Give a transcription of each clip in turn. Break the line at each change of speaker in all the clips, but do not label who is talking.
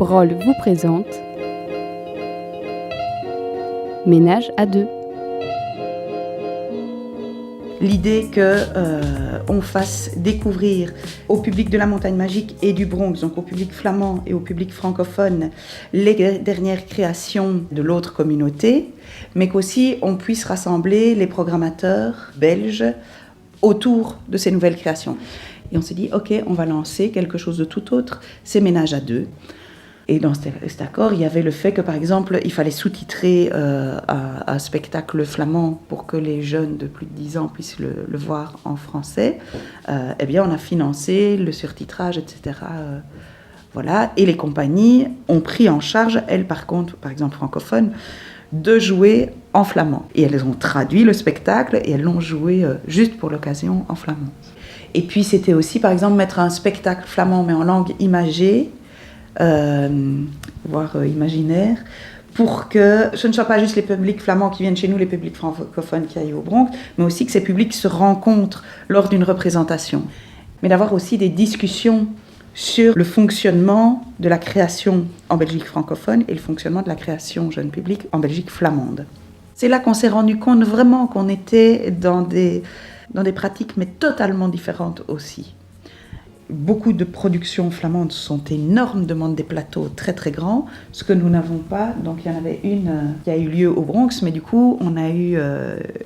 Brol vous présente Ménage à deux.
L'idée qu'on fasse découvrir au public de la Montagne Magique et du Bronx, donc au public flamand et au public francophone, les dernières créations de l'autre communauté, mais qu'aussi on puisse rassembler les programmateurs belges autour de ces nouvelles créations. Et on s'est dit, ok, on va lancer quelque chose de tout autre, c'est Ménage à deux. Et dans cet accord, il y avait le fait que, par exemple, il fallait sous-titrer un spectacle flamand pour que les jeunes de plus de 10 ans puissent le voir en français. Eh bien, on a financé le surtitrage, etc. Voilà. Et les compagnies ont pris en charge, elles, par contre, par exemple francophones, de jouer en flamand. Et elles ont traduit le spectacle et elles l'ont joué juste pour l'occasion en flamand. Et puis, c'était aussi, par exemple, mettre un spectacle flamand, mais en langue imagée, voire imaginaire, pour que ce ne soit pas juste les publics flamands qui viennent chez nous, les publics francophones qui aillent au Bronx, mais aussi que ces publics se rencontrent lors d'une représentation. Mais d'avoir aussi des discussions sur le fonctionnement de la création en Belgique francophone et le fonctionnement de la création jeune public en Belgique flamande. C'est là qu'on s'est rendu compte vraiment qu'on était dans des pratiques, mais totalement différentes aussi. Beaucoup de productions flamandes sont énormes, demandent des plateaux très très grands, ce que nous n'avons pas. Donc il y en avait une qui a eu lieu au Bronx, mais du coup on a eu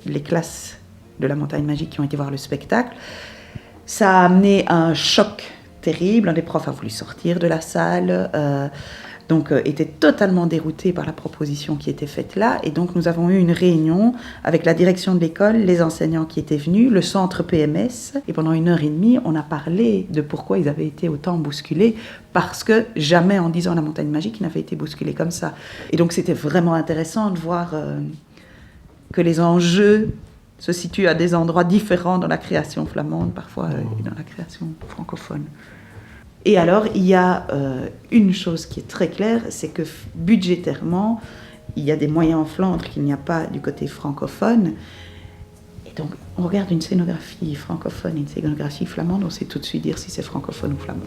les classes de la Montagne Magique qui ont été voir le spectacle. Ça a amené un choc terrible, un des profs a voulu sortir de la salle, donc était totalement dérouté par la proposition qui était faite là. Et donc nous avons eu une réunion avec la direction de l'école, les enseignants qui étaient venus, le centre PMS. Et pendant 1h30, on a parlé de pourquoi ils avaient été autant bousculés, parce que jamais en 10 ans la Montagne Magique n'avait été bousculée comme ça. Et donc c'était vraiment intéressant de voir que les enjeux se situent à des endroits différents dans la création flamande, parfois dans la création francophone. Et alors, il y a une chose qui est très claire, c'est que budgétairement, il y a des moyens en Flandre qu'il n'y a pas du côté francophone. Et donc, on regarde une scénographie francophone et une scénographie flamande, on sait tout de suite dire si c'est francophone ou flamand.